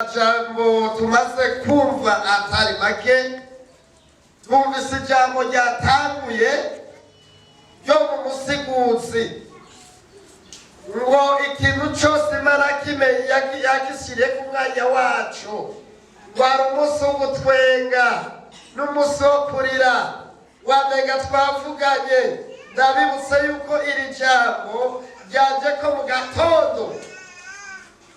Jambo tumaze kumva atari make twumvise ijambo ryatanguye ryo mu musiguzi ngo ikintu cyose Imana yakishyiriye ku mwanya wacu wari umunsi wo gutwenga n'umunsi wo kurira wamenga twavuganye ndabibutse yuko iri jambo ryaje ko mu gatondo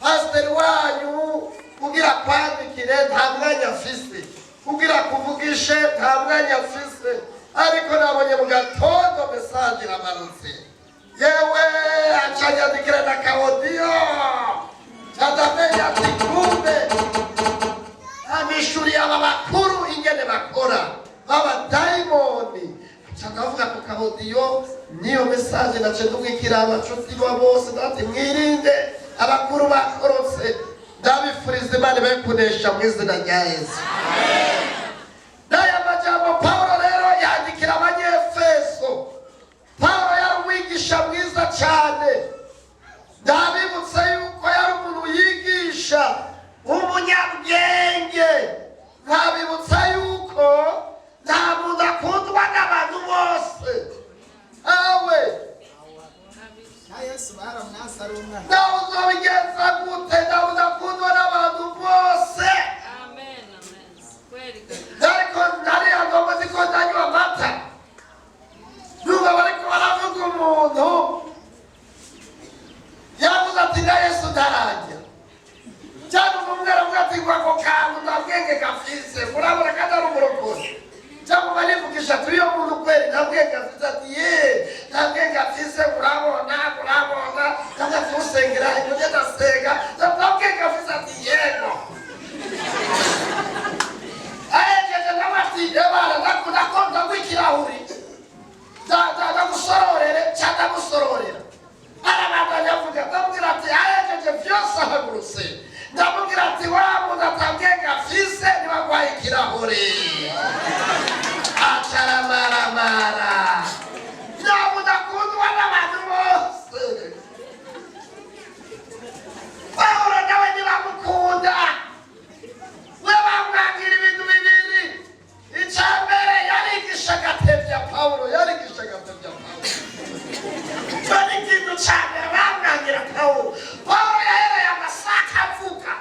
pasiteri wanyu kugira kwandikire nta mwanya afise kugira kuvugishe nta mwanya afise ariko nabonye mu gatondo mesaje iramanutse yewe acanyandikira na kaodiyo cadamenya ati kumbe amishuriye aba bakuru ingene bakora baba dayimoni cakavuga ku kaodiyo niyo mesaje nace ndubwikira abacuti bose ndati mwirinde abakuru bakorotse ndabifuriza Imana bekunesha mu izina rya Yesu. N'aya majambo Pawulo rero yandikira abanyefeso. Pawulo yari umwigisha mwiza cyane, ndabibutsa yuko yari umuntu yigisha umunyabwenge, nkabibutsa yuko nta muntu akundwa n'abantu bose. Awe nawe uzobigenza gute nawe udakundwa n'abantu bose? Ariko nariya ngoma ziko ndanywa amata nuba bariko baravuga umuntu yavuze ati na Yesu ntarajya cyangwa umwe aravuga ati ngo ako kantu nta bwenge gafise murabona kandi ari umurokore cyangwa barivugisha ati uyo muntu kweri nta bwenge afise ati ye nta bwenge afise murabona cyangwa tusengera ibyo ndasenga nta bwenge afise ati yego ayejeje n'abati ebana ndakonda kwikirahuri ndagusororere cyangwa gusororera arabandanya avuga ndamubwira ati ayejeje byose ahagurutse ndamubwira ati wa muntu atabwenge afise niwagwaye ikirahuri acharamaramara ntabwo udakundwa n'abantu bose. Pawulo nawe ntibamukunda, we bamwangira ibintu bibiri. Icya mbere yarigishaga atebya Pawulo, dore ikintu cya mbere bamwangira Pawulo. Pawulo yahereye amasaka avuga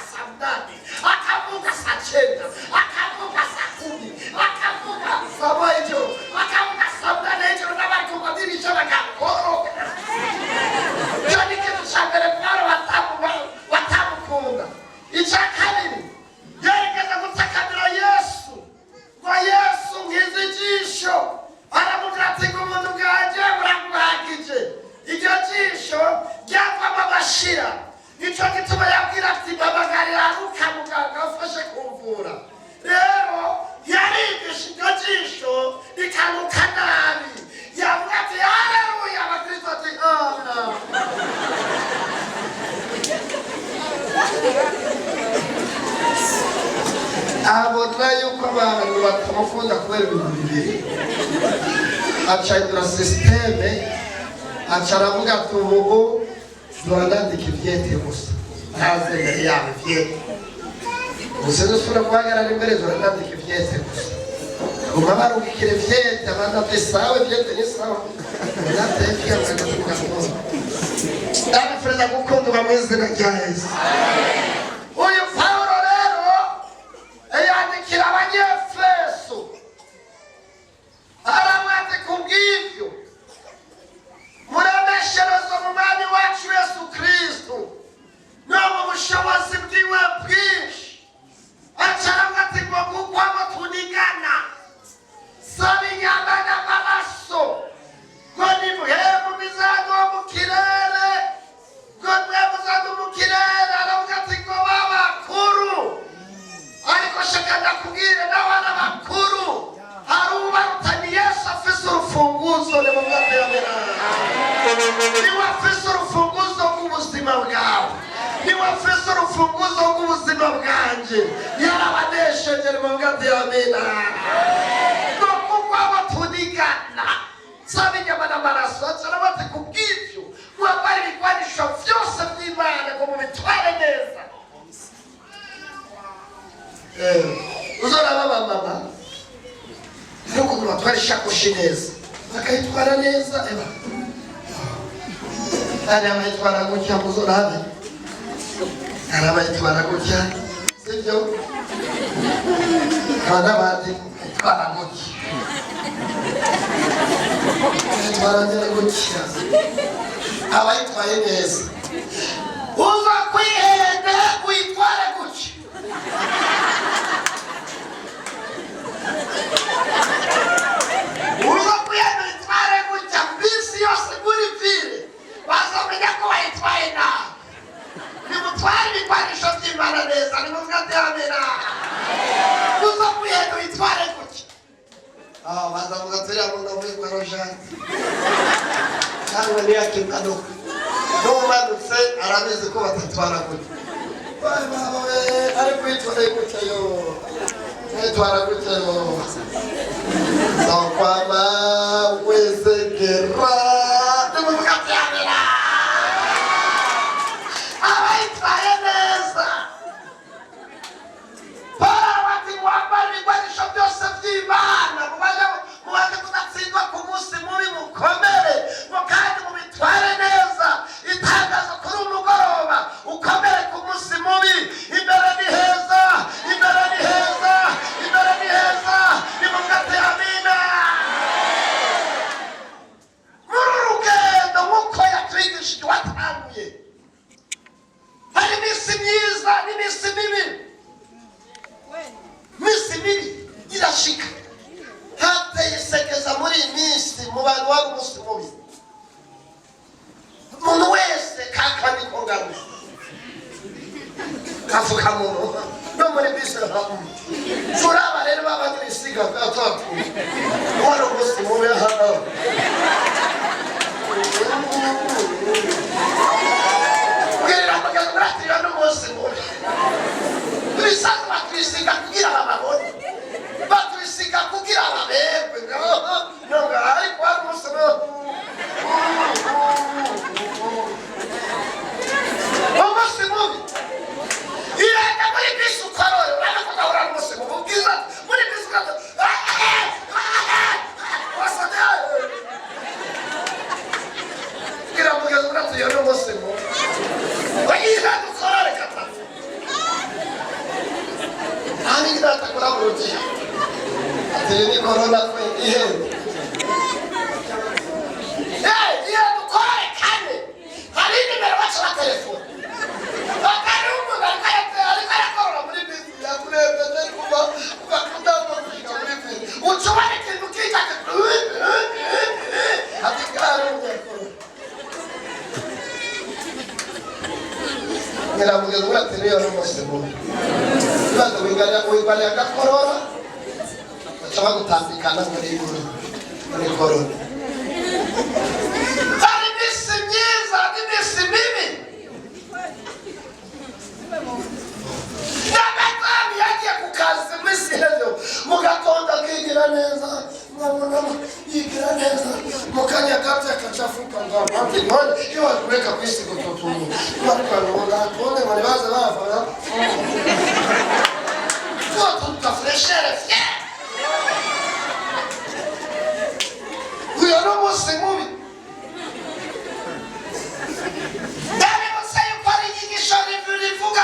saa munani, akavuga saa cyenda, akavuga saa kumi, akavuga saa moya y'ijoro, akavuga saa munani y'ijoro n'abantu babirisha bagakoroka. Icyo ni ikintu cya mbere Pawulo batamukunda. Icya kabiri yerekeza gutakamira Yesu ngo Yesu nkiza ijisho, aramubwira ati ngo umuntu bwanjye buraguhagije. Iryo jisho ryavamo amashira, nicyo gituma yabwira ati babagarira ruka muganga ufashe kumvura. Rero yarigisha iryo jisho rikanuka nabi, yavuga ati haleluya, abakristo ati amen. Abona yuko abantu batamukunda kubera ibintu bibiri, acahindura sisiteme, aca aravuga ati ubu ndandika ivyete gusa ntaze imbere yawe ivyete gusa dusubira guhagarara imbere ndandika ivyete gusa guma barungikira ivyete abandi ati sawa ivyete ni sawa ndatefika mugatuka mwoza ndabifuriza gukundwa mu izina rya Yesu. Uyu Pawulo rero yandikira abanyefeso aramwate kubw'ivyo muremesherezwa mu mwami wacu Yesu Kristo no mu bushobozi bwiwe bwinshi. Acaramwe ati ngo kuko abo tunigana saba inyama n'amaraso ngo nimuhemu mizago mu kirere ngo mwemuzago mu kirere. Aravuga ati ngo babakuru, ariko shaka ndakubwire n'abana bakuru hari ubarutani Yesu afise urufunguzo ni mu mwaka y'amera. Niwe afise urufunguzo rw'ubuzima bwawe, niwe afise urufunguzo rw'ubuzima bwanje. Yarabanesheje ni mu mwaka y'amera. Ngo kuko abo tunigana saba inyama n'amaraso. Acara bati kubw'ivyo mwambara ibigwanisho vyose by'Imana by'Imana ngo mubitware neza. Uzoraba mama nuko batwara ishakoshi neza bakayitwara neza ari abayitwara gutya muzorabe ari abayitwara gutya sibyo kandi abandi bayitwara gutya bayitwara gutya abayitwaye neza uza kwihenda uyitware gutya uza kwihenda uyitware gutya bisi yose muri vile bazamenya ko wayitwaye nabi nimutware ibigwanisho by'Imana neza nimufate amena uza kwihenda uyitware gutya bazavuga turiya muntu avuye kwa Rojani cyangwa niyakikanuka n'umanutse arabizi ko batatwara gutya ari kwitwara gutya yo kwitwara gutya yo zokwama wezegera nimuvuga byamera abayitwaye neza bati wambara ibigwanisho byose by'Imana mubaje kudatsindwa ku munsi mubi mukomere kandi mubitware neza itangazo kuri umugoroba ukomere ku munsi mubi imbere ni heza imbere ni heza imbere ni heza nimugate amina muri rugendo nk'uko yatwigishije watanguye hari iminsi myiza n'iminsi mibi iminsi mibi irashika hateye isekeza muri iyi minsi mu bantu wari umunsi mubi umuntu wese kakandi ko ngaruye kavuga muntu no muri bisi turaba rero babandi bisiga atatu wari umunsi mubi hano ubwirira muganga uratiyo n'umunsi mubi turisanzwe batwisiga kugira bababone batwisiga kugira babebwe nonga ariko wari umunsi mubi umunsi mubi irenda muri bisi ukorore urabona ko gahura n'umunsi mubi ubwiza muri bisi ukorore kugira muganga uratiyo n'umunsi mubi irenda ukorore katatu nani ngata kula buruti ateni corona ko ihende iya dukore kane hari nimero bacha telefone bakari umuntu ari korora muri bisi ya kurebe ndari kuba kudamba kujika muri bisi ucubane kintu kija ati karo ngera mugeze uratiriyo n'umunsi mubi baza wigana agakorora bacaba gutambikana muri korona hari iminsi myiza n'iminsi mibi n'agatami yagiye ku kazi iminsi hejuru mu gatondo akigira neza yigira neza mu kanya gato akacafuka ngapati none iyo wakureka kwisi kututuntu barikwanunga tubone ngo nibaze bavara tuta freshere fye uyo n'umunsi mubi ndabibutse yuko ari inyigisho rivuga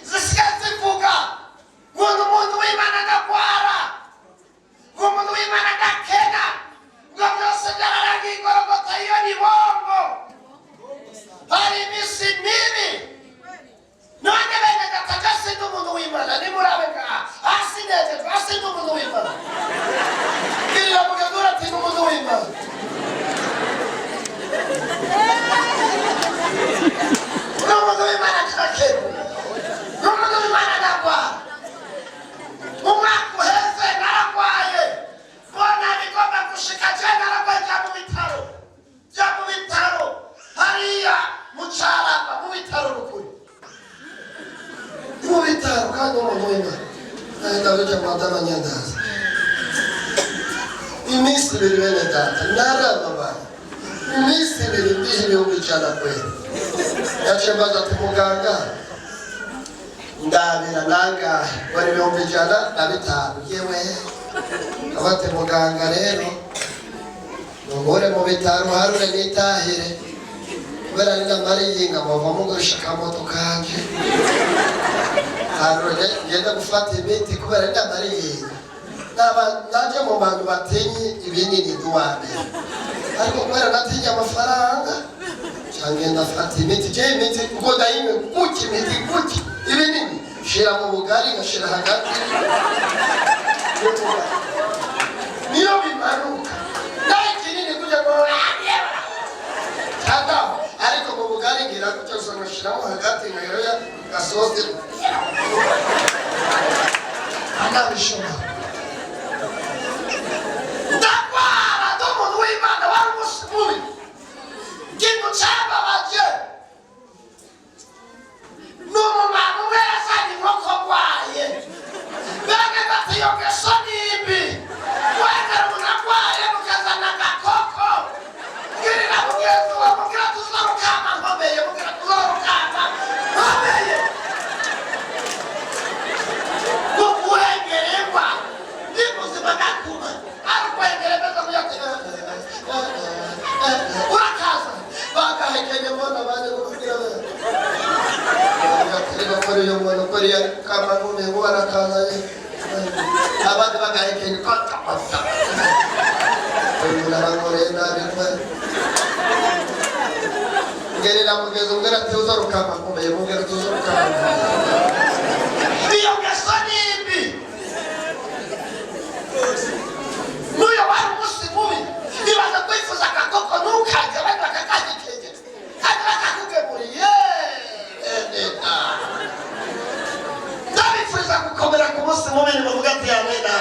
zisigaye zivuga ngo umuntu w'Imana agagwara ngo umuntu w'Imana agakena ngo byose byararangiye igorogota iyo ni bongo hari iminsi mibi none bene gataka sindi umuntu w'Imana nimurabe ngaha hasi neze hasi ndi umuntu w'Imana girira mugagura ati ndi umuntu w'Imana n'umuntu w'Imana agakena n'umuntu w'Imana agagwara umwaka uheze naragwaye mbona bigomba gushika je naragwaye jya mu bitaro hariya mu Carama mu bitaro rukuri mu bitaro kandi umuntu w'Imana ndabeje madama Nyandaza iminsi ibiri bene data narababana iminsi ibiri ndihe ibihugu ijana kwera yaciye mbaza ati muganga ndabira nanga bari 150 yewe abate muganga rero ngore mu bitaro harure nitahire kubera nina mari yinga bava mugurisha kamoto kanje harure ngenda gufata imiti kubera nina mari yinga naje mu bantu batenye ibinini duwane ariko kubera natinye amafaranga cyangwa ndafata imiti je imiti uko ndayime kuki imiti kuki ibinini shira mu bugari ngashira hagati niyo bimanuka kinini kuja ngo cyangwa ariko mu bugari ngira kucyo ngashira mu hagati ngayoya gasoze anabishoma ndabara domuntu w'Imana wari umusimuye kintu cyababaje n'umuntu wese ari nkoko kwaye bene batiyogesho nibi wengera munagwaye mukazana gakoko girira mugenzi wa mugira tuzorukama nkomeye mugira tuzorukama nkomeye kukuhengererwa ndimuzima gakuma arukwengereza muyakira urakaza bagahekenye mbona bane kugira bakore yo mbona kuri ya kama nkume warakaza abandi bagahekenye kota kota umuntu nabi ngerera mugezo ngera tuzorukama nkomeye mugera tuzorukama iyo gasanibi nuyo wari umusimubi nibaza kwifuza akakoko ntukaze bari bakakagikege kandi bakakugemuriye ndabifuriza gukomera ku munsi mubi bavuga ati amena